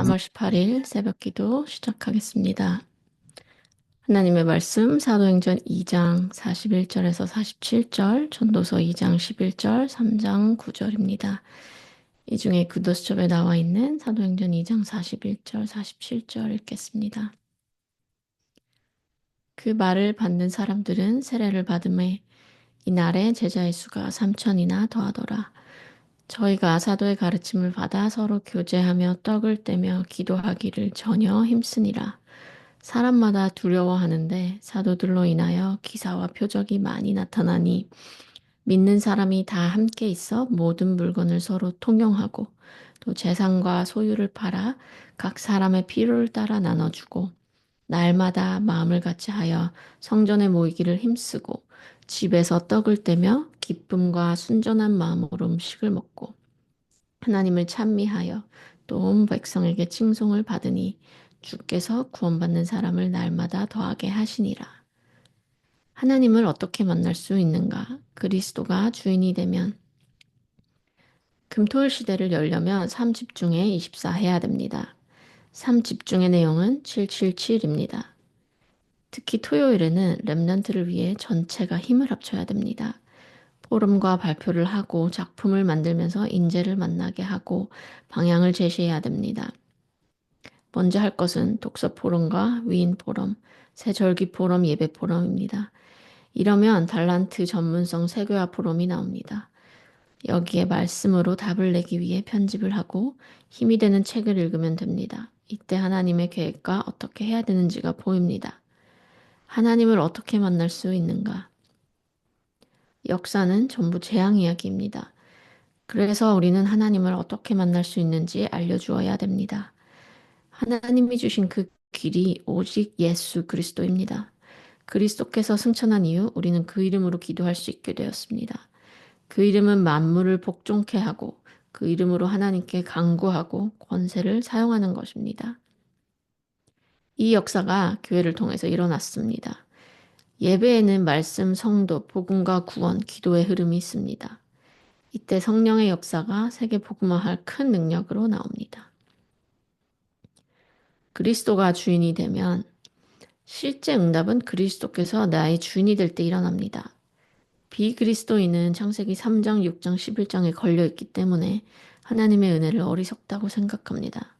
3월 18일 새벽기도 시작하겠습니다. 하나님의 말씀 사도행전 2장 41절에서 47절, 전도서 2장 11절, 3장 9절입니다. 이 중에 구도수첩에 나와 있는 사도행전 2장 41절, 47절 읽겠습니다. 그 말을 받는 사람들은 세례를 받음에 이날에 제자의 수가 3천이나 더하더라. 저희가 사도의 가르침을 받아 서로 교제하며 떡을 떼며 기도하기를 전혀 힘쓰니라. 사람마다 두려워하는데 사도들로 인하여 기사와 표적이 많이 나타나니 믿는 사람이 다 함께 있어 모든 물건을 서로 통용하고 또 재산과 소유를 팔아 각 사람의 필요를 따라 나눠주고 날마다 마음을 같이 하여 성전에 모이기를 힘쓰고 집에서 떡을 떼며 기쁨과 순전한 마음으로 음식을 먹고 하나님을 찬미하여 또 온 백성에게 칭송을 받으니 주께서 구원받는 사람을 날마다 더하게 하시니라. 하나님을 어떻게 만날 수 있는가? 그리스도가 주인이 되면 금토일 시대를 열려면 3집중에 24 해야 됩니다. 3집중의 내용은 777입니다. 특히 토요일에는 렘넌트를 위해 전체가 힘을 합쳐야 됩니다. 포럼과 발표를 하고 작품을 만들면서 인재를 만나게 하고 방향을 제시해야 됩니다. 먼저 할 것은 독서 포럼과 위인 포럼, 새절기 포럼, 예배 포럼입니다. 이러면 달란트 전문성 세교화 포럼이 나옵니다. 여기에 말씀으로 답을 내기 위해 편집을 하고 힘이 되는 책을 읽으면 됩니다. 이때 하나님의 계획과 어떻게 해야 되는지가 보입니다. 하나님을 어떻게 만날 수 있는가? 역사는 전부 재앙 이야기입니다. 그래서 우리는 하나님을 어떻게 만날 수 있는지 알려주어야 됩니다. 하나님이 주신 그 길이 오직 예수 그리스도입니다. 그리스도께서 승천한 이후 우리는 그 이름으로 기도할 수 있게 되었습니다. 그 이름은 만물을 복종케 하고 그 이름으로 하나님께 간구하고 권세를 사용하는 것입니다. 이 역사가 교회를 통해서 일어났습니다. 예배에는 말씀, 성도, 복음과 구원, 기도의 흐름이 있습니다. 이때 성령의 역사가 세계 복음화할 큰 능력으로 나옵니다. 그리스도가 주인이 되면 실제 응답은 그리스도께서 나의 주인이 될 때 일어납니다. 비그리스도인은 창세기 3장, 6장, 11장에 걸려 있기 때문에 하나님의 은혜를 어리석다고 생각합니다.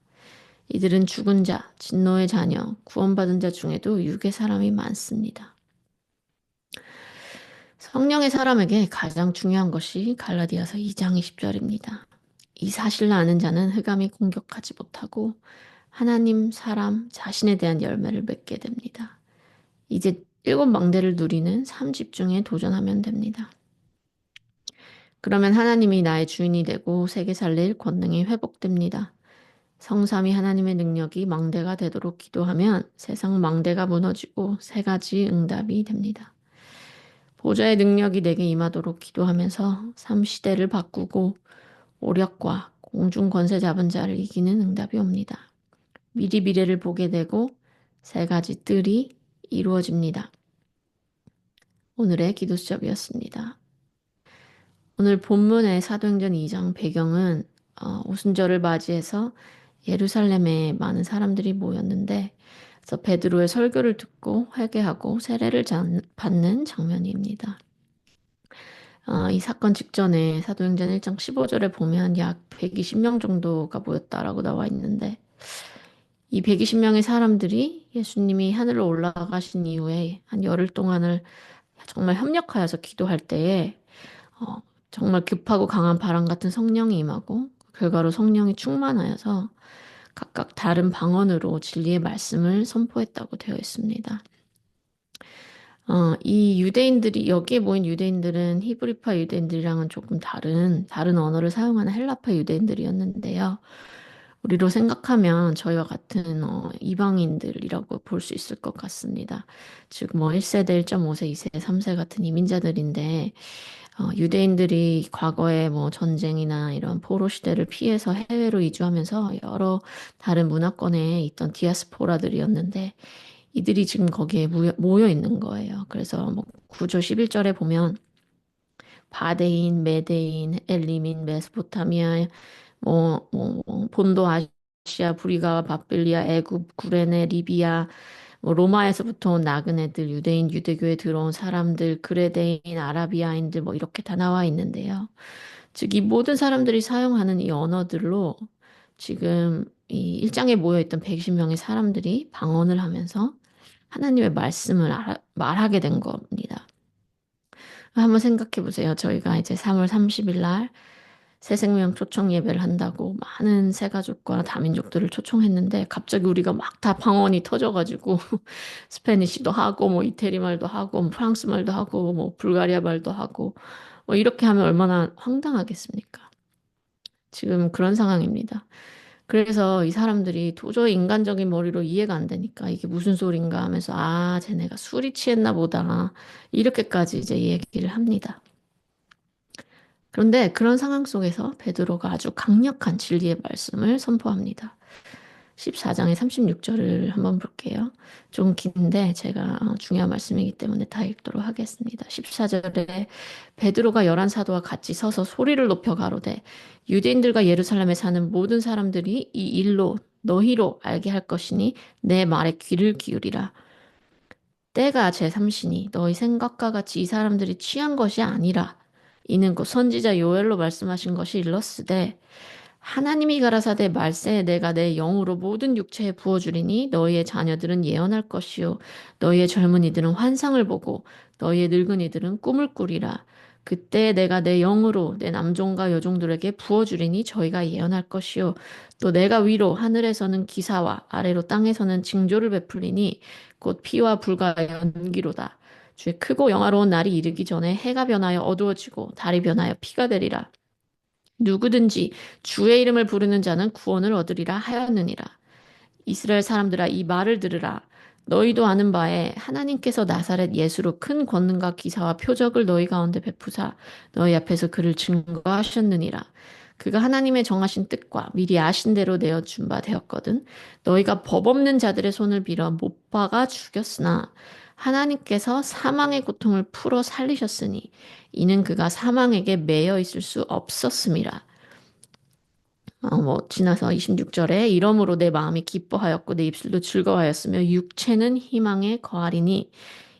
이들은 죽은 자, 진노의 자녀, 구원받은 자 중에도 육의 사람이 많습니다. 성령의 사람에게 가장 중요한 것이 갈라디아서 2장 20절입니다. 이 사실을 아는 자는 흑암이 공격하지 못하고 하나님, 사람, 자신에 대한 열매를 맺게 됩니다. 이제 일곱 망대를 누리는 3집중에 도전하면 됩니다. 그러면 하나님이 나의 주인이 되고 세계 살릴 권능이 회복됩니다. 성삼위 하나님의 능력이 망대가 되도록 기도하면 세상 망대가 무너지고 세 가지 응답이 됩니다. 보좌의 능력이 내게 임하도록 기도하면서 삶 시대를 바꾸고 오력과 공중 권세 잡은 자를 이기는 응답이 옵니다. 미리 미래를 보게 되고 세 가지 뜰이 이루어집니다. 오늘의 기도 수첩이었습니다. 오늘 본문의 사도행전 2장 배경은 오순절을 맞이해서 예루살렘에 많은 사람들이 모였는데 그래서 베드로의 설교를 듣고 회개하고 세례를 받는 장면입니다. 이 사건 직전에 사도행전 1장 15절에 보면 약 120명 정도가 모였다라고 나와 있는데 이 120명의 사람들이 예수님이 하늘로 올라가신 이후에 한 열흘 동안을 정말 협력하여서 기도할 때에 어, 정말 급하고 강한 바람 같은 성령이 임하고 그 결과로 성령이 충만하여서 각각 다른 방언으로 진리의 말씀을 선포했다고 되어 있습니다. 이 유대인들이, 여기에 모인 유대인들은 히브리파 유대인들이랑은 조금 다른 언어를 사용하는 헬라파 유대인들이었는데요. 우리로 생각하면 저희와 같은 이방인들이라고 볼 수 있을 것 같습니다. 즉, 뭐 1세대, 1.5세, 2세, 3세 같은 이민자들인데, 유대인들이 과거에 뭐 전쟁이나 이런 포로 시대를 피해서 해외로 이주하면서 여러 다른 문화권에 있던 디아스포라들이었는데 이들이 지금 거기에 모여 있는 거예요. 그래서 뭐 9절 11절에 보면 바데인, 메데인, 엘리민, 메소포타미아, 본도 러시아, 브리가, 바빌리아, 애굽, 구레네, 리비아, 뭐 로마에서부터 온 나그네들, 유대인, 유대교에 들어온 사람들, 그레데인, 아라비아인들 뭐 이렇게 다 나와 있는데요. 즉, 이 모든 사람들이 사용하는 이 언어들로 지금 이 일장에 모여있던 120명의 사람들이 방언을 하면서 하나님의 말씀을 말하게 된 겁니다. 한번 생각해 보세요. 저희가 이제 3월 30일 날 새생명 초청 예배를 한다고 많은 새가족과 다민족들을 초청했는데 갑자기 우리가 막 다 방언이 터져가지고 스페니쉬도 하고 뭐 이태리 말도 하고 뭐 프랑스 말도 하고 뭐 불가리아 말도 하고 뭐 이렇게 하면 얼마나 황당하겠습니까? 지금 그런 상황입니다. 그래서 이 사람들이 도저히 인간적인 머리로 이해가 안 되니까 이게 무슨 소린가 하면서 아, 쟤네가 술이 취했나 보다. 이렇게까지 이제 얘기를 합니다. 그런데 그런 상황 속에서 베드로가 아주 강력한 진리의 말씀을 선포합니다. 14장의 36절을 한번 볼게요. 좀 긴데 제가 중요한 말씀이기 때문에 다 읽도록 하겠습니다. 14절에 베드로가 열한 사도와 같이 서서 소리를 높여 가로되 유대인들과 예루살렘에 사는 모든 사람들이 이 일로 너희로 알게 할 것이니 내 말에 귀를 기울이라. 때가 제3시니 너희 생각과 같이 이 사람들이 취한 것이 아니라 이는 곧 선지자 요엘로 말씀하신 것이 일렀으되 하나님이 가라사대 말세에 내가 내 영으로 모든 육체에 부어주리니 너희의 자녀들은 예언할 것이요 너희의 젊은이들은 환상을 보고 너희의 늙은이들은 꿈을 꾸리라. 그때 내가 내 영으로 내 남종과 여종들에게 부어주리니 저희가 예언할 것이요 또 내가 위로 하늘에서는 기사와 아래로 땅에서는 징조를 베풀리니 곧 피와 불과 연기로다. 주의 크고 영화로운 날이 이르기 전에 해가 변하여 어두워지고 달이 변하여 피가 되리라. 누구든지 주의 이름을 부르는 자는 구원을 얻으리라 하였느니라. 이스라엘 사람들아 이 말을 들으라. 너희도 아는 바에 하나님께서 나사렛 예수로 큰 권능과 기사와 표적을 너희 가운데 베푸사 너희 앞에서 그를 증거하셨느니라. 그가 하나님의 정하신 뜻과 미리 아신 대로 내어준 바 되었거든. 너희가 법 없는 자들의 손을 빌어 못 박아 죽였으나 하나님께서 사망의 고통을 풀어 살리셨으니 이는 그가 사망에게 매여 있을 수 없었음이라. 지나서 26절에 이러므로 내 마음이 기뻐하였고 내 입술도 즐거워하였으며 육체는 희망에 거하리니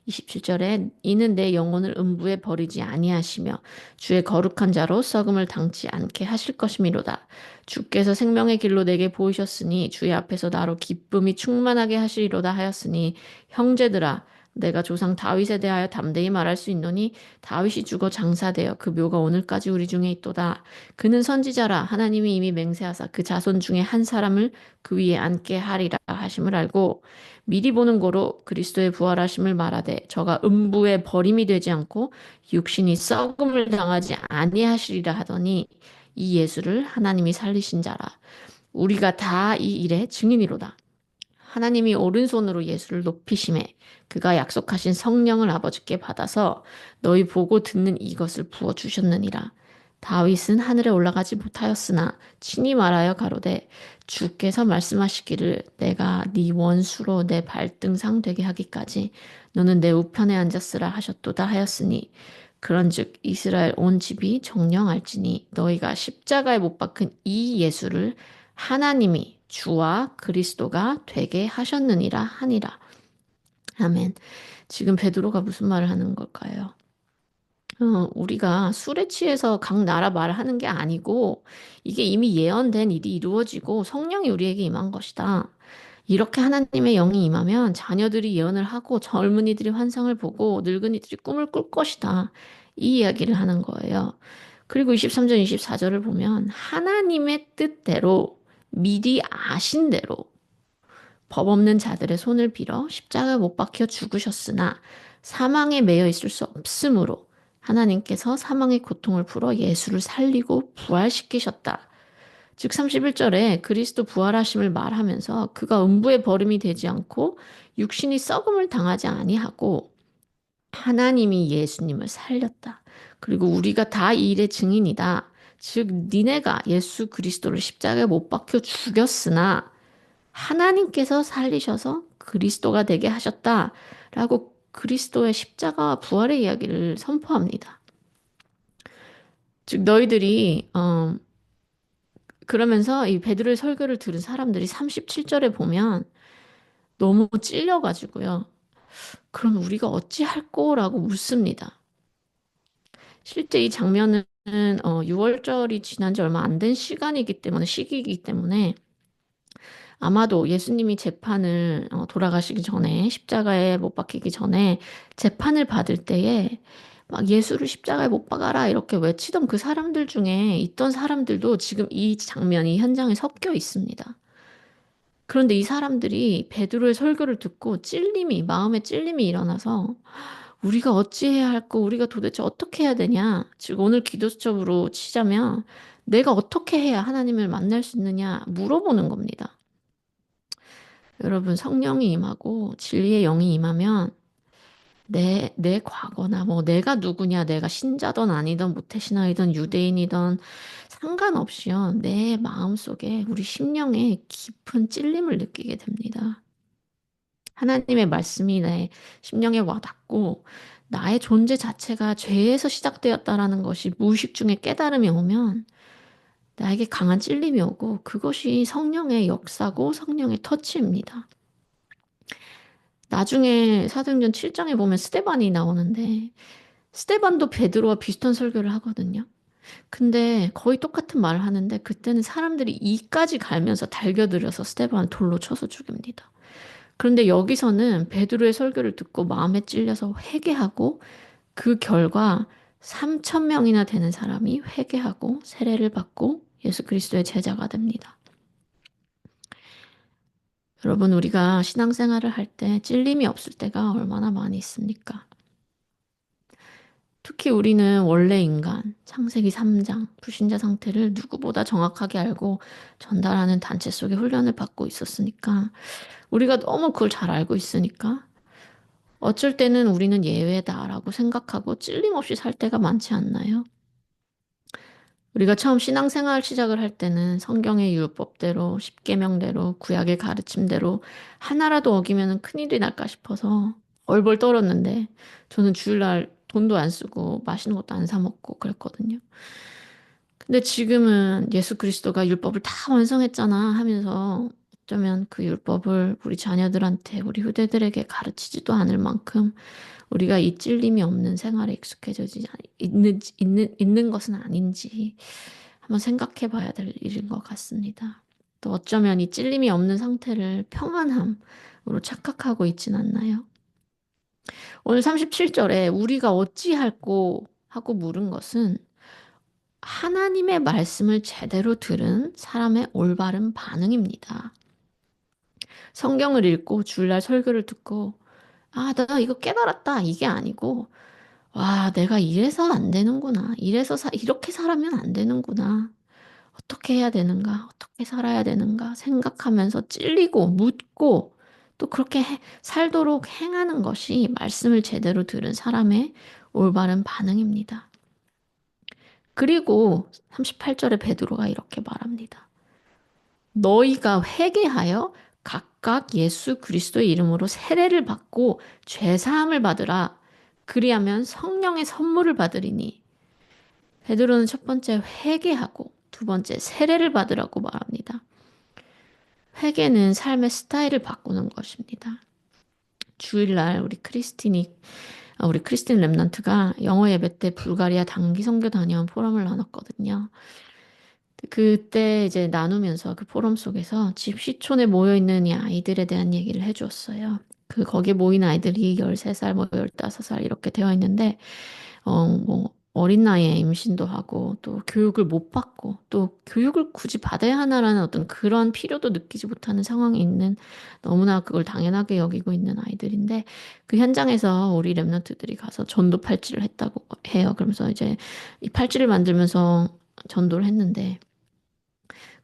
27절에 이는 내 영혼을 음부에 버리지 아니하시며 주의 거룩한 자로 썩음을 당치 않게 하실 것이미로다. 주께서 생명의 길로 내게 보이셨으니 주의 앞에서 나로 기쁨이 충만하게 하시리로다 하였으니 형제들아 내가 조상 다윗에 대하여 담대히 말할 수 있노니 다윗이 죽어 장사되어 그 묘가 오늘까지 우리 중에 있도다. 그는 선지자라 하나님이 이미 맹세하사 그 자손 중에 한 사람을 그 위에 앉게 하리라 하심을 알고 미리 보는 고로 그리스도의 부활하심을 말하되 저가 음부에 버림이 되지 않고 육신이 썩음을 당하지 아니하시리라 하더니 이 예수를 하나님이 살리신 자라. 우리가 다 이 일의 증인이로다. 하나님이 오른손으로 예수를 높이심에 그가 약속하신 성령을 아버지께 받아서 너희 보고 듣는 이것을 부어 주셨느니라. 다윗은 하늘에 올라가지 못하였으나 친히 말하여 가로되 주께서 말씀하시기를 내가 네 원수로 내 발등상 되게 하기까지 너는 내 우편에 앉았으라 하셨도다 하였으니 그런즉 이스라엘 온 집이 정령할지니 너희가 십자가에 못 박힌 이 예수를 하나님이 주와 그리스도가 되게 하셨느니라 하니라. 아멘. 지금 베드로가 무슨 말을 하는 걸까요? 우리가 술에 취해서 각 나라 말을 하는 게 아니고 이게 이미 예언된 일이 이루어지고 성령이 우리에게 임한 것이다. 이렇게 하나님의 영이 임하면 자녀들이 예언을 하고 젊은이들이 환상을 보고 늙은이들이 꿈을 꿀 것이다. 이 이야기를 하는 거예요. 그리고 23절, 24절을 보면 하나님의 뜻대로 미리 아신 대로 법 없는 자들의 손을 빌어 십자가에 못 박혀 죽으셨으나 사망에 매여 있을 수 없으므로 하나님께서 사망의 고통을 풀어 예수를 살리고 부활시키셨다. 즉 31절에 그리스도 부활하심을 말하면서 그가 음부에 버림이 되지 않고 육신이 썩음을 당하지 아니하고 하나님이 예수님을 살렸다. 그리고 우리가 다 이 일의 증인이다. 즉 니네가 예수 그리스도를 십자가에 못 박혀 죽였으나 하나님께서 살리셔서 그리스도가 되게 하셨다라고 그리스도의 십자가와 부활의 이야기를 선포합니다. 즉 너희들이 그러면서 이 베드로의 설교를 들은 사람들이 37절에 보면 너무 찔려가지고요. 그럼 우리가 어찌할꼬라고 묻습니다. 실제 이 장면은 6월절이 지난 지 얼마 안 된 시기이기 때문에 아마도 예수님이 재판을 돌아가시기 전에 십자가에 못 박히기 전에 재판을 받을 때에 막 예수를 십자가에 못 박아라 이렇게 외치던 그 사람들 중에 있던 사람들도 지금 이 장면이 현장에 섞여 있습니다. 그런데 이 사람들이 베드로의 설교를 듣고 마음에 찔림이 일어나서 우리가 어찌해야 할까? 우리가 도대체 어떻게 해야 되냐? 즉, 오늘 기도 수첩으로 치자면 내가 어떻게 해야 하나님을 만날 수 있느냐? 물어보는 겁니다. 여러분, 성령이 임하고 진리의 영이 임하면 내 과거나 뭐 내가 누구냐, 내가 신자든 아니든 모태신앙이든 유대인이든 상관없이요. 내 마음속에 우리 심령에 깊은 찔림을 느끼게 됩니다. 하나님의 말씀이 내 심령에 와닿고 나의 존재 자체가 죄에서 시작되었다라는 것이 무의식 중에 깨달음이 오면 나에게 강한 찔림이 오고 그것이 성령의 역사고 성령의 터치입니다. 나중에 사도행전 7장에 보면 스데반이 나오는데 스데반도 베드로와 비슷한 설교를 하거든요. 근데 거의 똑같은 말을 하는데 그때는 사람들이 이까지 갈면서 달겨들여서 스데반을 돌로 쳐서 죽입니다. 그런데 여기서는 베드로의 설교를 듣고 마음에 찔려서 회개하고 그 결과 3천 명이나 되는 사람이 회개하고 세례를 받고 예수 그리스도의 제자가 됩니다. 여러분, 우리가 신앙생활을 할 때 찔림이 없을 때가 얼마나 많이 있습니까? 특히 우리는 원래 인간, 창세기 3장, 불신자 상태를 누구보다 정확하게 알고 전달하는 단체 속에 훈련을 받고 있었으니까, 우리가 너무 그걸 잘 알고 있으니까, 어쩔 때는 우리는 예외다라고 생각하고 찔림 없이 살 때가 많지 않나요? 우리가 처음 신앙생활 시작을 할 때는 성경의 율법대로, 십계명대로, 구약의 가르침대로 하나라도 어기면 큰일이 날까 싶어서 얼벌 떨었는데 저는 주일날 돈도 안 쓰고 맛있는 것도 안 사 먹고 그랬거든요. 근데 지금은 예수 그리스도가 율법을 다 완성했잖아 하면서 어쩌면 그 율법을 우리 자녀들한테, 우리 후대들에게 가르치지도 않을 만큼 우리가 이 찔림이 없는 생활에 있는 것은 아닌지 한번 생각해 봐야 될 일인 것 같습니다. 또 어쩌면 이 찔림이 없는 상태를 평안함으로 착각하고 있진 않나요? 오늘 37절에 우리가 어찌할꼬 하고 물은 것은 하나님의 말씀을 제대로 들은 사람의 올바른 반응입니다. 성경을 읽고 주일날 설교를 듣고 아, 나 이거 깨달았다. 이게 아니고 와, 내가 이래서 안 되는구나. 이렇게 살아면 안 되는구나. 어떻게 해야 되는가? 어떻게 살아야 되는가? 생각하면서 찔리고 묻고 또 그렇게 살도록 행하는 것이 말씀을 제대로 들은 사람의 올바른 반응입니다. 그리고 38절에 베드로가 이렇게 말합니다. 너희가 회개하여 각각 예수 그리스도의 이름으로 세례를 받고 죄 사함을 받으라. 그리하면 성령의 선물을 받으리니 베드로는 첫 번째 회개하고 두 번째 세례를 받으라고 말합니다. 회개는 삶의 스타일을 바꾸는 것입니다. 주일날 우리 크리스틴 랩런트가 영어 예배 때 불가리아 단기 선교 다녀온 포럼을 나눴거든요. 그때 이제 나누면서 그 포럼 속에서 집시촌에 모여 있는 이 아이들에 대한 얘기를 해주었어요. 거기에 모인 아이들이 13살, 뭐 15살 이렇게 되어 있는데 뭐 어린 나이에 임신도 하고 또 교육을 못 받고 또 교육을 굳이 받아야 하나라는 어떤 그런 필요도 느끼지 못하는 상황에 있는 너무나 그걸 당연하게 여기고 있는 아이들인데 그 현장에서 우리 랩런트들이 가서 전도 팔찌를 했다고 해요. 그러면서 이제 이 팔찌를 만들면서 전도를 했는데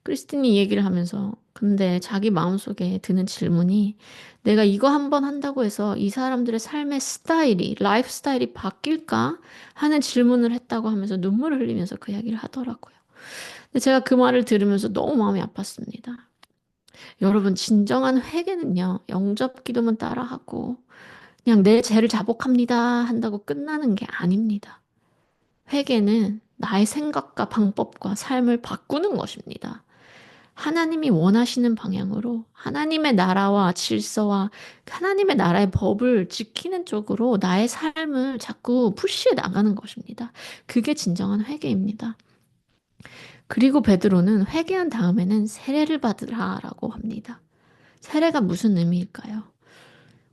크리스틴이 이 얘기를 하면서 근데 자기 마음속에 드는 질문이 내가 이거 한번 한다고 해서 이 사람들의 삶의 라이프 스타일이 바뀔까 하는 질문을 했다고 하면서 눈물을 흘리면서 그 이야기를 하더라고요. 근데 제가 그 말을 들으면서 너무 마음이 아팠습니다. 여러분, 진정한 회개는요, 영접 기도만 따라하고 그냥 내 죄를 자복합니다 한다고 끝나는 게 아닙니다. 회개는 나의 생각과 방법과 삶을 바꾸는 것입니다. 하나님이 원하시는 방향으로 하나님의 나라와 질서와 하나님의 나라의 법을 지키는 쪽으로 나의 삶을 자꾸 푸시해 나가는 것입니다. 그게 진정한 회개입니다. 그리고 베드로는 회개한 다음에는 세례를 받으라라고 합니다. 세례가 무슨 의미일까요?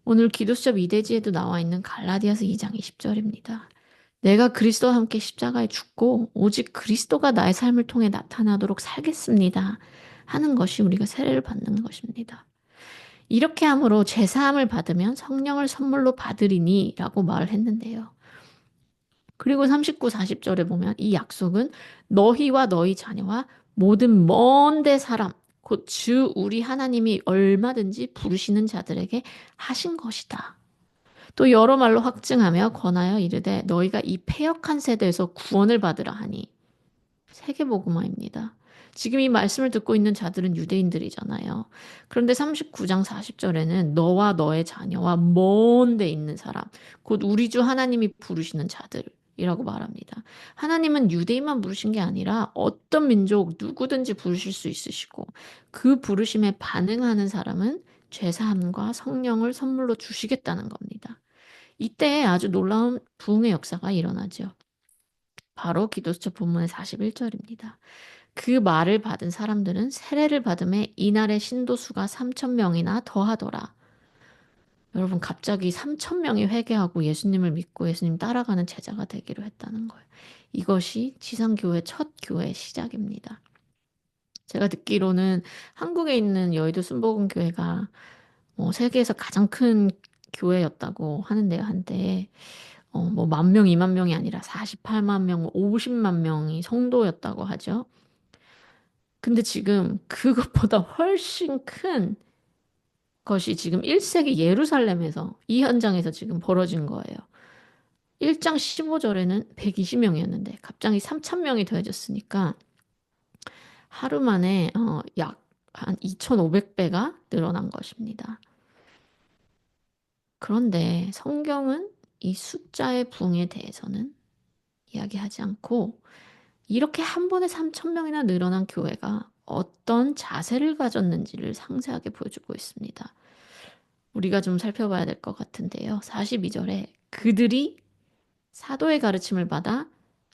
오늘 기도수첩 2대지에도 나와 있는 갈라디아서 2장 20절입니다. 내가 그리스도와 함께 십자가에 죽고 오직 그리스도가 나의 삶을 통해 나타나도록 살겠습니다. 하는 것이 우리가 세례를 받는 것입니다. 이렇게 함으로 제사함을 받으면 성령을 선물로 받으리니 라고 말을 했는데요. 그리고 39, 40절에 보면 이 약속은 너희와 너희 자녀와 모든 먼데 사람, 곧 주 우리 하나님이 얼마든지 부르시는 자들에게 하신 것이다. 또 여러 말로 확증하며 권하여 이르되 너희가 이 패역한 세대에서 구원을 받으라 하니 세계복음화입니다. 지금 이 말씀을 듣고 있는 자들은 유대인들이잖아요. 그런데 39장 40절에는 너와 너의 자녀와 먼 데 있는 사람, 곧 우리 주 하나님이 부르시는 자들이라고 말합니다. 하나님은 유대인만 부르신 게 아니라 어떤 민족 누구든지 부르실 수 있으시고 그 부르심에 반응하는 사람은 죄사함과 성령을 선물로 주시겠다는 겁니다. 이때 아주 놀라운 부흥의 역사가 일어나죠. 바로 기도수첩 본문의 41절입니다. 그 말을 받은 사람들은 세례를 받음에 이날의 신도수가 3천 명이나 더하더라. 여러분 갑자기 3천 명이 회개하고 예수님을 믿고 예수님 따라가는 제자가 되기로 했다는 거예요. 이것이 지상교회 첫 교회 시작입니다. 제가 듣기로는 한국에 있는 여의도 순복음교회가 세계에서 가장 큰 교회였다고 하는데요, 한때. 뭐 10,000명, 20,000명이 아니라 48만 명, 50만 명이 성도였다고 하죠. 근데 지금 그것보다 훨씬 큰 것이 지금 1세기 예루살렘에서 이 현장에서 지금 벌어진 거예요. 1장 15절에는 120명이었는데 갑자기 3,000명이 더해졌으니까 하루 만에 약 한 2,500배가 늘어난 것입니다. 그런데 성경은 이 숫자의 부흥에 대해서는 이야기하지 않고 이렇게 한 번에 3천 명이나 늘어난 교회가 어떤 자세를 가졌는지를 상세하게 보여주고 있습니다. 우리가 좀 살펴봐야 될 것 같은데요. 42절에 그들이 사도의 가르침을 받아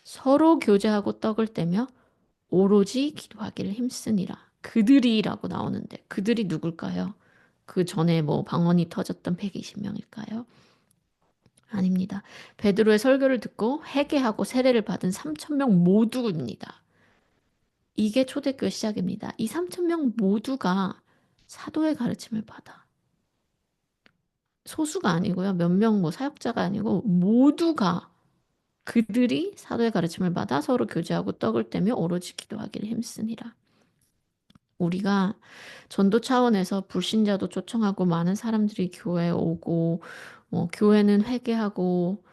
서로 교제하고 떡을 떼며 오로지 기도하기를 힘쓰니라. 그들이라고 나오는데 그들이 누굴까요? 그 전에 뭐 방언이 터졌던 120명일까요? 아닙니다. 베드로의 설교를 듣고 회개하고 세례를 받은 3천 명 모두입니다. 이게 초대교회 시작입니다. 이 3천 명 모두가 사도의 가르침을 받아. 소수가 아니고요. 몇 명 뭐 사역자가 아니고 모두가 그들이 사도의 가르침을 받아 서로 교제하고 떡을 떼며 오로지 기도하기를 힘쓰니라. 우리가 전도 차원에서 불신자도 초청하고 많은 사람들이 교회에 오고 교회는 회개하고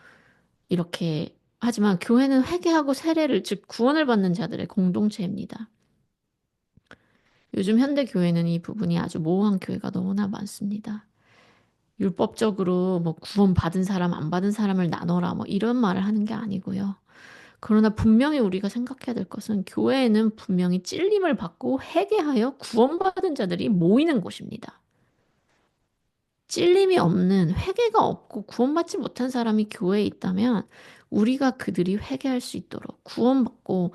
이렇게 하지만 교회는 회개하고 세례를 즉 구원을 받는 자들의 공동체입니다. 요즘 현대 교회는 이 부분이 아주 모호한 교회가 너무나 많습니다. 율법적으로 뭐 구원 받은 사람, 안 받은 사람을 나눠라 뭐 이런 말을 하는 게 아니고요. 그러나 분명히 우리가 생각해야 될 것은 교회에는 분명히 찔림을 받고 회개하여 구원받은 자들이 모이는 곳입니다. 찔림이 없는 회개가 없고 구원받지 못한 사람이 교회에 있다면 우리가 그들이 회개할 수 있도록 구원받고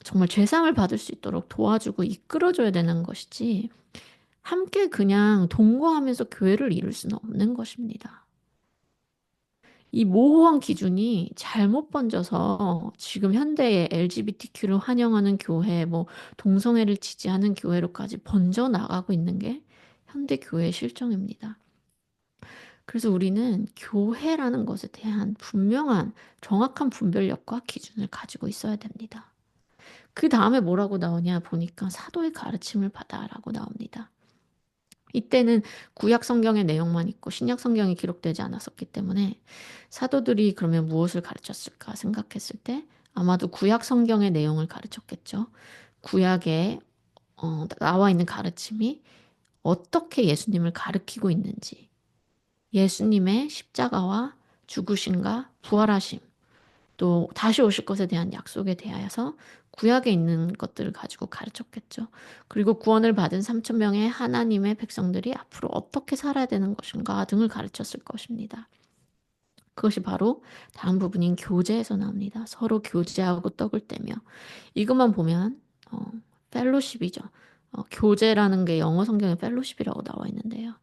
정말 죄상을 받을 수 있도록 도와주고 이끌어줘야 되는 것이지 함께 그냥 동거하면서 교회를 이룰 수는 없는 것입니다. 이 모호한 기준이 잘못 번져서 지금 현대의 LGBTQ를 환영하는 교회, 뭐 동성애를 지지하는 교회로까지 번져 나가고 있는 게 현대 교회의 실정입니다. 그래서 우리는 교회라는 것에 대한 분명한 정확한 분별력과 기준을 가지고 있어야 됩니다. 그 다음에 뭐라고 나오냐 보니까 사도의 가르침을 받아라고 나옵니다. 이때는 구약 성경의 내용만 있고 신약 성경이 기록되지 않았었기 때문에 사도들이 그러면 무엇을 가르쳤을까 생각했을 때 아마도 구약 성경의 내용을 가르쳤겠죠. 구약에 나와 있는 가르침이 어떻게 예수님을 가르치고 있는지, 예수님의 십자가와 죽으심과 부활하심, 또 다시 오실 것에 대한 약속에 대하여서 구약에 있는 것들을 가지고 가르쳤겠죠. 그리고 구원을 받은 3천 명의 하나님의 백성들이 앞으로 어떻게 살아야 되는 것인가 등을 가르쳤을 것입니다. 그것이 바로 다음 부분인 교제에서 나옵니다. 서로 교제하고 떡을 떼며. 이것만 보면 펠로십이죠. 교제라는 게 영어 성경에 펠로십이라고 나와 있는데요.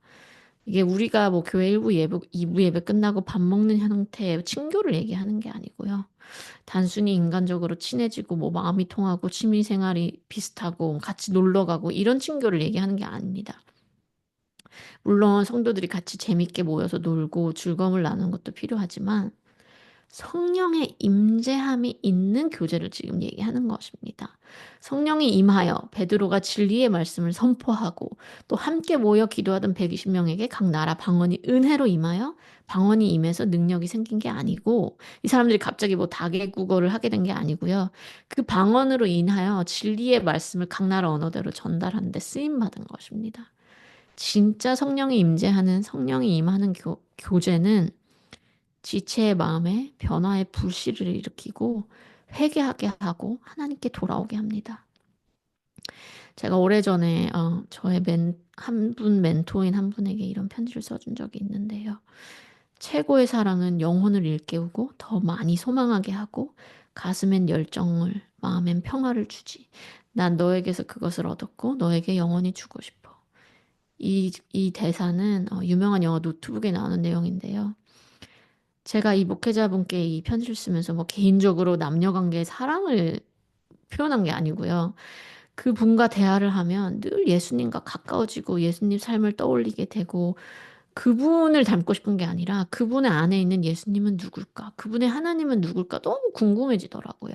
이게 우리가 뭐 교회 1부 예배, 2부 예배 끝나고 밥 먹는 형태의 친교를 얘기하는 게 아니고요. 단순히 인간적으로 친해지고 뭐 마음이 통하고 취미 생활이 비슷하고 같이 놀러 가고 이런 친교를 얘기하는 게 아닙니다. 물론 성도들이 같이 재밌게 모여서 놀고 즐거움을 나누는 것도 필요하지만 성령의 임재함이 있는 교제를 지금 얘기하는 것입니다. 성령이 임하여 베드로가 진리의 말씀을 선포하고 또 함께 모여 기도하던 120명에게 각 나라 방언이 은혜로 임하여 방언이 임해서 능력이 생긴 게 아니고 이 사람들이 갑자기 뭐 다개국어를 하게 된 게 아니고요. 그 방언으로 인하여 진리의 말씀을 각 나라 언어대로 전달하는 데 쓰임 받은 것입니다. 진짜 성령이 임재하는 성령이 임하는 교제는 지체의 마음에 변화의 불씨를 일으키고 회개하게 하고 하나님께 돌아오게 합니다. 제가 오래전에 저의 한 분 멘토인 한 분에게 이런 편지를 써준 적이 있는데요. 최고의 사랑은 영혼을 일깨우고 더 많이 소망하게 하고 가슴엔 열정을 마음엔 평화를 주지. 난 너에게서 그것을 얻었고 너에게 영원히 주고 싶어. 이 대사는 유명한 영화 노트북에 나오는 내용인데요. 제가 이 목회자분께 이 편지를 쓰면서 뭐 개인적으로 남녀 관계의 사랑을 표현한 게 아니고요. 그분과 대화를 하면 늘 예수님과 가까워지고 예수님 삶을 떠올리게 되고 그분을 닮고 싶은 게 아니라 그분의 안에 있는 예수님은 누굴까? 그분의 하나님은 누굴까? 너무 궁금해지더라고요.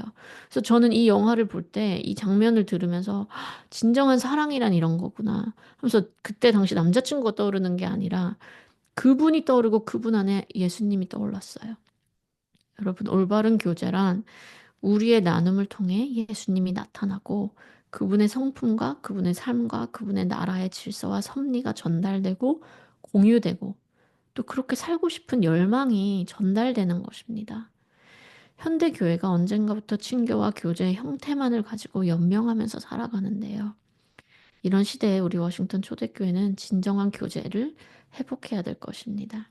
그래서 저는 이 영화를 볼 때 이 장면을 들으면서 진정한 사랑이란 이런 거구나 하면서 그때 당시 남자친구가 떠오르는 게 아니라 그분이 떠오르고 그분 안에 예수님이 떠올랐어요. 여러분, 올바른 교제란 우리의 나눔을 통해 예수님이 나타나고 그분의 성품과 그분의 삶과 그분의 나라의 질서와 섭리가 전달되고 공유되고 또 그렇게 살고 싶은 열망이 전달되는 것입니다. 현대 교회가 언젠가부터 친교와 교제의 형태만을 가지고 연명하면서 살아가는데요. 이런 시대에 우리 워싱턴 초대교회는 진정한 교제를 회복해야 될 것입니다.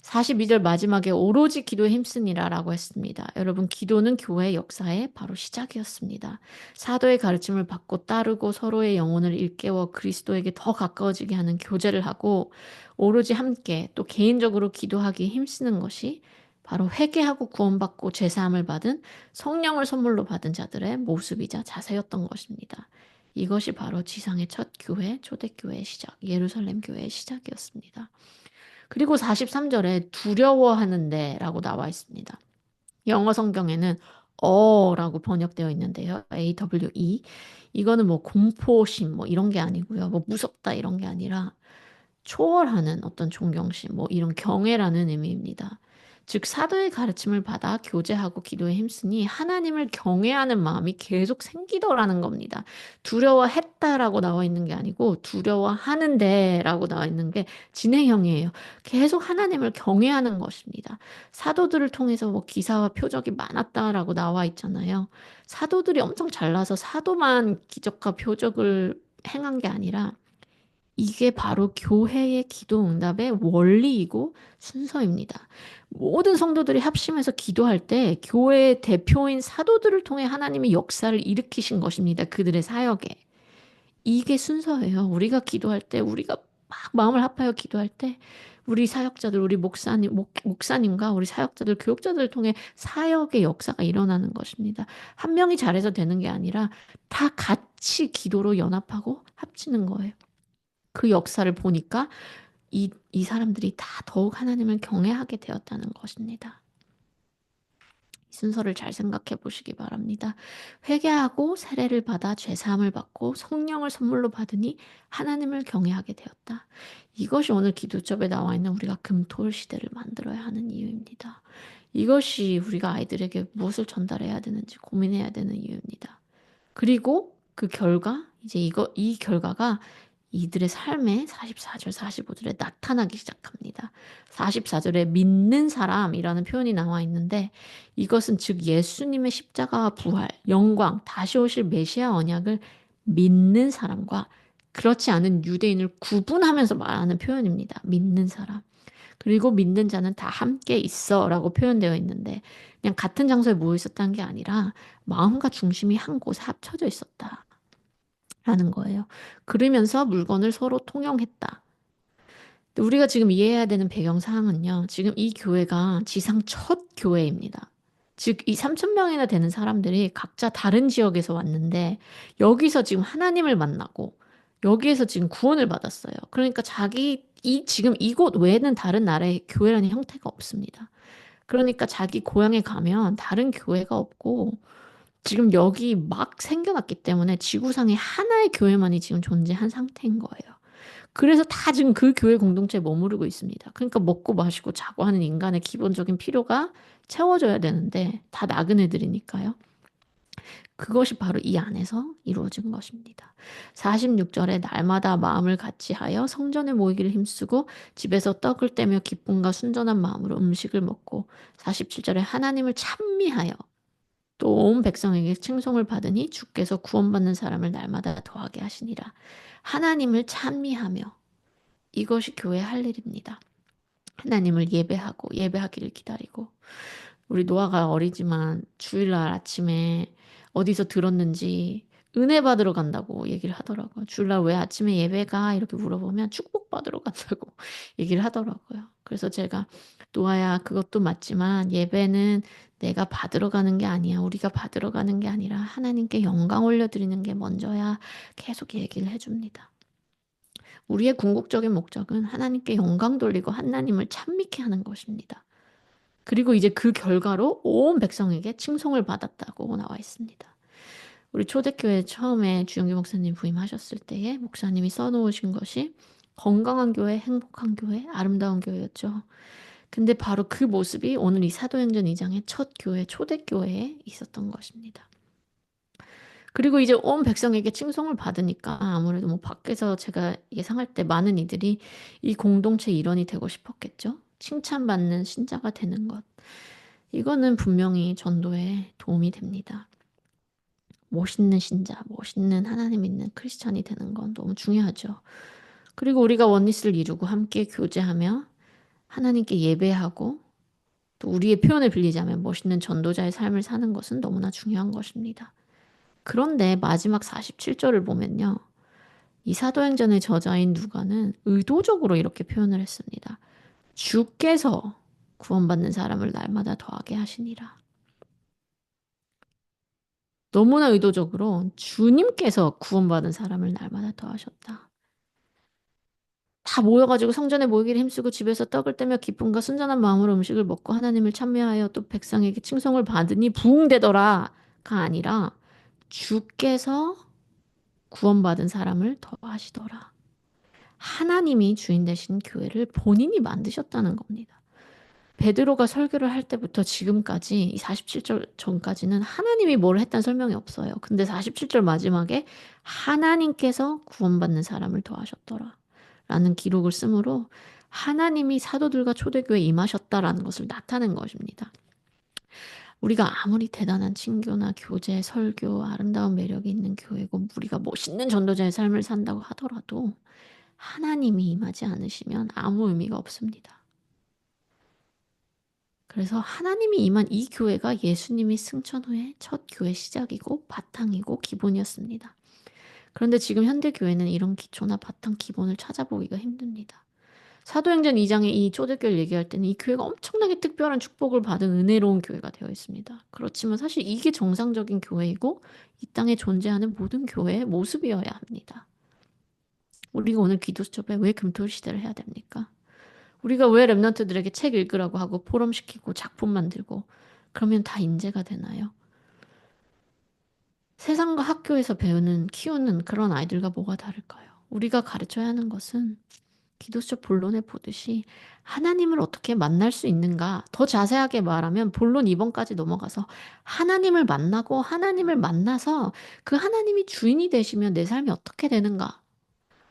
42절 마지막에 오로지 기도에 힘쓰니라라고 했습니다. 여러분, 기도는 교회 역사의 바로 시작이었습니다. 사도의 가르침을 받고 따르고 서로의 영혼을 일깨워 그리스도에게 더 가까워지게 하는 교제를 하고 오로지 함께 또 개인적으로 기도하기에 힘쓰는 것이 바로 회개하고 구원받고 제사함을 받은 성령을 선물로 받은 자들의 모습이자 자세였던 것입니다. 이것이 바로 지상의 첫 교회, 초대교회의 시작, 예루살렘 교회의 시작이었습니다. 그리고 43절에 두려워하는데 라고 나와 있습니다. 영어 성경에는 라고 번역되어 있는데요. AWE. 이거는 뭐 공포심 뭐 이런 게 아니고요. 뭐 무섭다 이런 게 아니라 초월하는 어떤 존경심, 뭐 이런 경외라는 의미입니다. 즉, 사도의 가르침을 받아 교제하고 기도에 힘쓰니 하나님을 경외하는 마음이 계속 생기더라는 겁니다. 두려워했다라고 나와 있는 게 아니고 두려워하는데라고 나와 있는 게 진행형이에요. 계속 하나님을 경외하는 것입니다. 사도들을 통해서 뭐 기사와 표적이 많았다라고 나와 있잖아요. 사도들이 엄청 잘나서 사도만 기적과 표적을 행한 게 아니라 이게 바로 교회의 기도 응답의 원리이고 순서입니다. 모든 성도들이 합심해서 기도할 때 교회의 대표인 사도들을 통해 하나님이 역사를 일으키신 것입니다. 그들의 사역에. 이게 순서예요. 우리가 기도할 때, 우리가 막 마음을 합하여 기도할 때, 우리 사역자들, 우리 목사님과 우리 사역자들, 교육자들을 통해 사역의 역사가 일어나는 것입니다. 한 명이 잘해서 되는 게 아니라 다 같이 기도로 연합하고 합치는 거예요. 그 역사를 보니까 이 사람들이 다 더욱 하나님을 경외하게 되었다는 것입니다. 이 순서를 잘 생각해 보시기 바랍니다. 회개하고 세례를 받아 죄사함을 받고 성령을 선물로 받으니 하나님을 경외하게 되었다. 이것이 오늘 기도첩에 나와 있는 우리가 금토일 시대를 만들어야 하는 이유입니다. 이것이 우리가 아이들에게 무엇을 전달해야 되는지 고민해야 되는 이유입니다. 그리고 그 결과, 이제 이 결과가 이들의 삶에 44절, 45절에 나타나기 시작합니다. 44절에 믿는 사람이라는 표현이 나와 있는데 이것은 즉 예수님의 십자가와 부활, 영광, 다시 오실 메시아 언약을 믿는 사람과 그렇지 않은 유대인을 구분하면서 말하는 표현입니다. 믿는 사람. 그리고 믿는 자는 다 함께 있어 라고 표현되어 있는데 그냥 같은 장소에 모여 있었다는 게 아니라 마음과 중심이 한 곳에 합쳐져 있었다. 라는 거예요. 그러면서 물건을 서로 통용했다. 근데 우리가 지금 이해해야 되는 배경 사항은요. 지금 이 교회가 지상 첫 교회입니다. 즉, 이 3천 명이나 되는 사람들이 각자 다른 지역에서 왔는데 여기서 지금 하나님을 만나고 여기에서 지금 구원을 받았어요. 그러니까 지금 이곳 외에는 다른 나라의 교회라는 형태가 없습니다. 그러니까 자기 고향에 가면 다른 교회가 없고 지금 여기 막 생겨났기 때문에 지구상에 하나의 교회만이 지금 존재한 상태인 거예요. 그래서 다 지금 그 교회 공동체에 머무르고 있습니다. 그러니까 먹고 마시고 자고 하는 인간의 기본적인 필요가 채워져야 되는데 다 나그네들이니까요. 그것이 바로 이 안에서 이루어진 것입니다. 46절에 날마다 마음을 같이 하여 성전에 모이기를 힘쓰고 집에서 떡을 떼며 기쁨과 순전한 마음으로 음식을 먹고 47절에 하나님을 찬미하여 또 온 백성에게 칭송을 받으니 주께서 구원받는 사람을 날마다 더하게 하시니라. 하나님을 찬미하며 이것이 교회의 할 일입니다. 하나님을 예배하고 예배하기를 기다리고 우리 노아가 어리지만 주일날 아침에 어디서 들었는지 은혜 받으러 간다고 얘기를 하더라고요. 주일날 왜 아침에 예배가 이렇게 물어보면 축복받으러 간다고 얘기를 하더라고요. 그래서 제가 노아야 그것도 맞지만 예배는 내가 받으러 가는 게 아니야. 우리가 받으러 가는 게 아니라 하나님께 영광 올려드리는 게 먼저야. 계속 얘기를 해줍니다. 우리의 궁극적인 목적은 하나님께 영광 돌리고 하나님을 찬미케 하는 것입니다. 그리고 이제 그 결과로 온 백성에게 칭송을 받았다고 나와 있습니다. 우리 초대교회 처음에 주영기 목사님 부임하셨을 때에 목사님이 써놓으신 것이 건강한 교회, 행복한 교회, 아름다운 교회였죠. 근데 바로 그 모습이 오늘 이 사도행전 2장의 첫 교회, 초대교회에 있었던 것입니다. 그리고 이제 온 백성에게 칭송을 받으니까 아무래도 뭐 밖에서 제가 예상할 때 많은 이들이 이 공동체 일원이 되고 싶었겠죠. 칭찬받는 신자가 되는 것. 이거는 분명히 전도에 도움이 됩니다. 멋있는 신자, 멋있는 하나님 있는 크리스찬이 되는 건 너무 중요하죠. 그리고 우리가 원리스를 이루고 함께 교제하며 하나님께 예배하고 또 우리의 표현을 빌리자면 멋있는 전도자의 삶을 사는 것은 너무나 중요한 것입니다. 그런데 마지막 47절을 보면요. 이 사도행전의 저자인 누가는 의도적으로 이렇게 표현을 했습니다. 주께서 구원받는 사람을 날마다 더하게 하시니라. 너무나 의도적으로 주님께서 구원받은 사람을 날마다 더하셨다. 다 모여가지고 성전에 모이기를 힘쓰고 집에서 떡을 떼며 기쁨과 순전한 마음으로 음식을 먹고 하나님을 찬미하여 또 백성에게 칭송을 받으니 부흥되더라가 아니라 주께서 구원받은 사람을 더하시더라. 하나님이 주인 되신 교회를 본인이 만드셨다는 겁니다. 베드로가 설교를 할 때부터 지금까지 이 47절 전까지는 하나님이 뭘 했다는 설명이 없어요. 근데 47절 마지막에 하나님께서 구원받는 사람을 더하셨더라. 라는 기록을 쓰므로 하나님이 사도들과 초대교회에 임하셨다라는 것을 나타낸 것입니다. 우리가 아무리 대단한 친교나 교제, 설교, 아름다운 매력이 있는 교회고 우리가 멋있는 전도자의 삶을 산다고 하더라도 하나님이 임하지 않으시면 아무 의미가 없습니다. 그래서 하나님이 임한 이 교회가 예수님이 승천 후에 첫 교회 시작이고 바탕이고 기본이었습니다. 그런데 지금 현대 교회는 이런 기초나 바탕 기본을 찾아보기가 힘듭니다. 사도행전 2장의 이 초대교회를 얘기할 때는 이 교회가 엄청나게 특별한 축복을 받은 은혜로운 교회가 되어 있습니다. 그렇지만 사실 이게 정상적인 교회이고 이 땅에 존재하는 모든 교회의 모습이어야 합니다. 우리가 오늘 기도 수첩에 왜 금토일 시대를 해야 됩니까? 우리가 왜 랩런트들에게 책 읽으라고 하고 포럼 시키고 작품 만들고 그러면 다 인재가 되나요? 세상과 학교에서 배우는 키우는 그런 아이들과 뭐가 다를까요? 우리가 가르쳐야 하는 것은 기독교 본론에 보듯이 하나님을 어떻게 만날 수 있는가? 더 자세하게 말하면 본론 2번까지 넘어가서 하나님을 만나고 하나님을 만나서 그 하나님이 주인이 되시면 내 삶이 어떻게 되는가?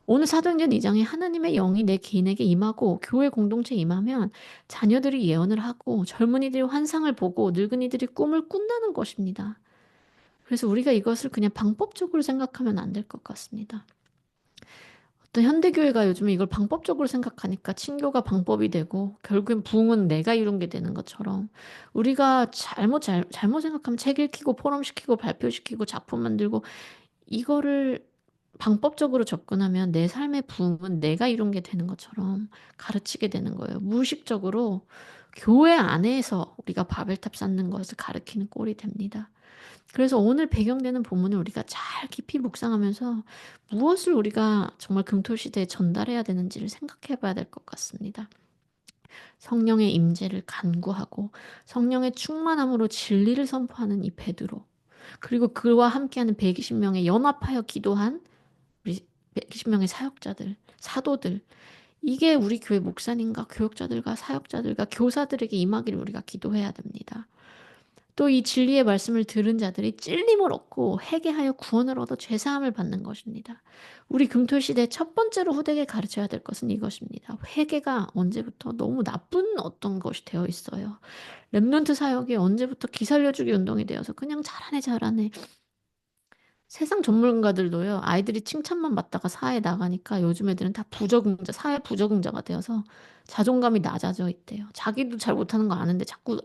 오늘 사도행전 2장에 하나님의 영이 내 개인에게 임하고 교회 공동체에 임하면 자녀들이 예언을 하고 젊은이들이 환상을 보고 늙은이들이 꿈을 꾼다는 것입니다. 그래서 우리가 이것을 그냥 방법적으로 생각하면 안 될 것 같습니다. 어떤 현대교회가 요즘에 이걸 방법적으로 생각하니까 친교가 방법이 되고 결국엔 부흥은 내가 이룬 게 되는 것처럼 우리가 잘못 생각하면 책 읽히고 포럼 시키고 발표시키고 작품 만들고 이거를 방법적으로 접근하면 내 삶의 부흥은 내가 이룬 게 되는 것처럼 가르치게 되는 거예요. 무의식적으로 교회 안에서 우리가 바벨탑 쌓는 것을 가르치는 꼴이 됩니다. 그래서 오늘 배경되는 본문을 우리가 잘 깊이 묵상하면서 무엇을 우리가 정말 금토 시대에 전달해야 되는지를 생각해 봐야 될 것 같습니다. 성령의 임재를 간구하고 성령의 충만함으로 진리를 선포하는 이 베드로, 그리고 그와 함께하는 120명의 연합하여 기도한 우리 120명의 사역자들, 사도들, 이게 우리 교회 목사님과 교역자들과 사역자들과 교사들에게 임하기를 우리가 기도해야 됩니다. 또 이 진리의 말씀을 들은 자들이 찔림을 얻고 회개하여 구원을 얻어 죄사함을 받는 것입니다. 우리 금토 시대 첫 번째로 후대에게 가르쳐야 될 것은 이것입니다. 회개가 언제부터 너무 나쁜 어떤 것이 되어 있어요. 렘넌트 사역이 언제부터 기살려주기 운동이 되어서 그냥 잘하네 잘하네. 세상 전문가들도요, 아이들이 칭찬만 받다가 사회에 나가니까 요즘 애들은 다 부적응자, 사회 부적응자가 되어서 자존감이 낮아져 있대요. 자기도 잘 못하는 거 아는데 자꾸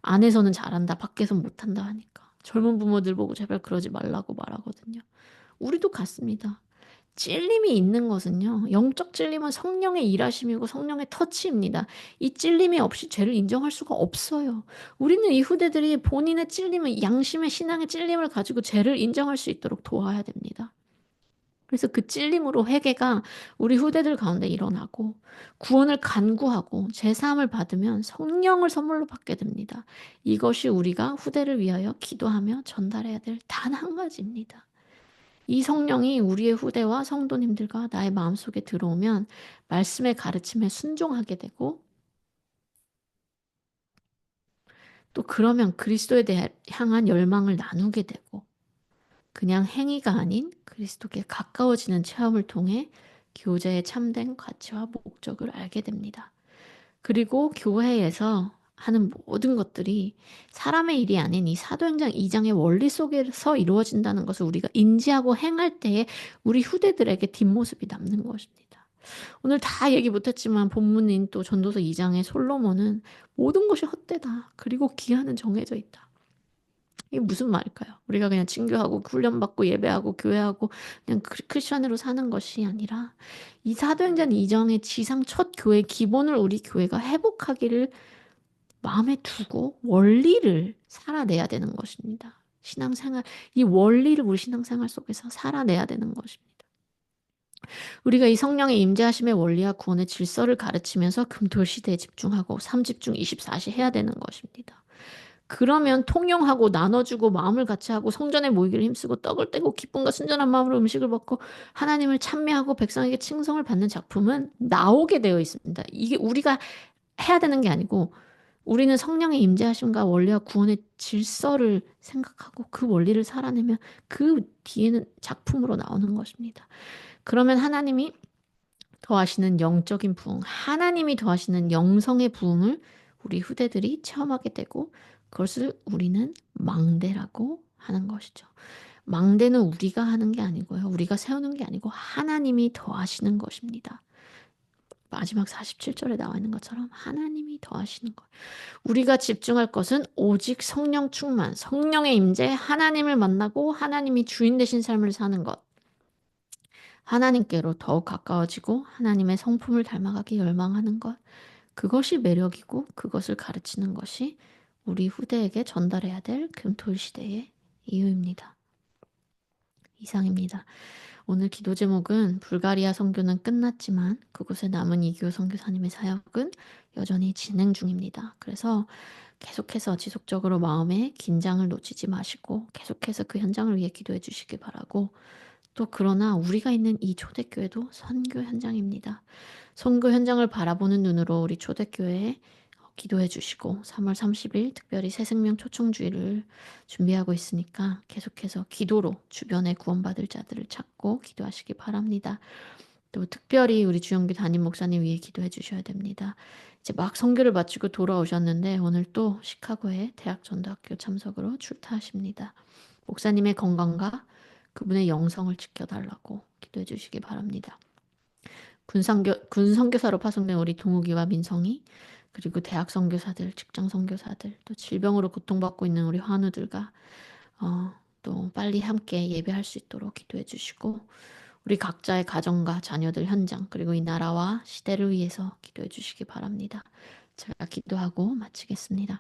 안에서는 잘한다, 밖에선 못한다 하니까. 젊은 부모들 보고 제발 그러지 말라고 말하거든요. 우리도 같습니다. 찔림이 있는 것은요, 영적 찔림은 성령의 일하심이고 성령의 터치입니다. 이 찔림이 없이 죄를 인정할 수가 없어요. 우리는 이 후대들이 본인의 찔림을, 양심의 신앙의 찔림을 가지고 죄를 인정할 수 있도록 도와야 됩니다. 그래서 그 찔림으로 회개가 우리 후대들 가운데 일어나고 구원을 간구하고 제사함을 받으면 성령을 선물로 받게 됩니다. 이것이 우리가 후대를 위하여 기도하며 전달해야 될 단 한 가지입니다. 이 성령이 우리의 후대와 성도님들과 나의 마음속에 들어오면 말씀의 가르침에 순종하게 되고, 또 그러면 그리스도에 대해 향한 열망을 나누게 되고, 그냥 행위가 아닌 그리스도께 가까워지는 체험을 통해 교제의 참된 가치와 목적을 알게 됩니다. 그리고 교회에서 하는 모든 것들이 사람의 일이 아닌 이 사도행전 2장의 원리 속에서 이루어진다는 것을 우리가 인지하고 행할 때에 우리 후대들에게 뒷모습이 남는 것입니다. 오늘 다 얘기 못했지만 본문인 또 전도서 2장의 솔로몬은 모든 것이 헛되다. 그리고 기한은 정해져 있다. 이게 무슨 말일까요? 우리가 그냥 친교하고 훈련받고 예배하고 교회하고 그냥 크리스천으로 사는 것이 아니라 이 사도행전 2장의 지상 첫 교회 기본을 우리 교회가 회복하기를 마음에 두고 원리를 살아내야 되는 것입니다. 신앙생활, 이 원리를 우리 신앙생활 속에서 살아내야 되는 것입니다. 우리가 이 성령의 임재하심의 원리와 구원의 질서를 가르치면서 금토 시대에 집중하고 3집중 24시 해야 되는 것입니다. 그러면 통용하고 나눠주고 마음을 같이 하고 성전에 모이기를 힘쓰고 떡을 떼고 기쁨과 순전한 마음으로 음식을 먹고 하나님을 찬미하고 백성에게 칭송을 받는 작품은 나오게 되어 있습니다. 이게 우리가 해야 되는 게 아니고 우리는 성령의 임재하심과 원리와 구원의 질서를 생각하고 그 원리를 살아내면 그 뒤에는 작품으로 나오는 것입니다. 그러면 하나님이 더하시는 영적인 부흥, 하나님이 더하시는 영성의 부흥을 우리 후대들이 체험하게 되고 그것을 우리는 망대라고 하는 것이죠. 망대는 우리가 하는 게 아니고요. 우리가 세우는 게 아니고 하나님이 더하시는 것입니다. 마지막 47절에 나와 있는 것처럼 하나님이 더하시는 것. 우리가 집중할 것은 오직 성령 충만, 성령의 임재, 하나님을 만나고 하나님이 주인 되신 삶을 사는 것. 하나님께로 더욱 가까워지고 하나님의 성품을 닮아가기 열망하는 것. 그것이 매력이고 그것을 가르치는 것이 우리 후대에게 전달해야 될 금토일 시대의 이유입니다. 이상입니다. 오늘 기도 제목은 불가리아 선교는 끝났지만 그곳에 남은 이교 선교사님의 사역은 여전히 진행 중입니다. 그래서 계속해서 지속적으로 마음에 긴장을 놓치지 마시고 계속해서 그 현장을 위해 기도해 주시기 바라고, 또 그러나 우리가 있는 이 초대교회도 선교 현장입니다. 선교 현장을 바라보는 눈으로 우리 초대교회에 기도해 주시고 3월 30일 특별히 새생명 초청주의를 준비하고 있으니까 계속해서 기도로 주변에 구원받을 자들을 찾고 기도하시기 바랍니다. 또 특별히 우리 주영기 담임 목사님 위해 기도해 주셔야 됩니다. 이제 막 선교를 마치고 돌아오셨는데 오늘 또 시카고에 대학 전도학교 참석으로 출타하십니다. 목사님의 건강과 그분의 영성을 지켜달라고 기도해 주시기 바랍니다. 군 선교사로 파송된 우리 동욱이와 민성이, 그리고 대학 선교사들, 직장 선교사들, 또 질병으로 고통받고 있는 우리 환우들과 또 빨리 함께 예배할 수 있도록 기도해 주시고, 우리 각자의 가정과 자녀들 현장, 그리고 이 나라와 시대를 위해서 기도해 주시기 바랍니다. 제가 기도하고 마치겠습니다.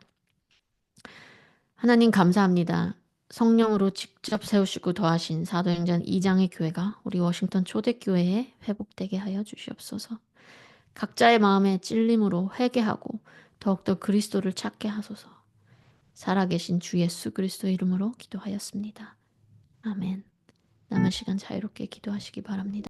하나님 감사합니다. 성령으로 직접 세우시고 더하신 사도행전 2장의 교회가 우리 워싱턴 초대교회에 회복되게 하여 주시옵소서. 각자의 마음에 찔림으로 회개하고 더욱더 그리스도를 찾게 하소서. 살아계신 주 예수 그리스도의 이름으로 기도하였습니다. 아멘. 남은 시간 자유롭게 기도하시기 바랍니다.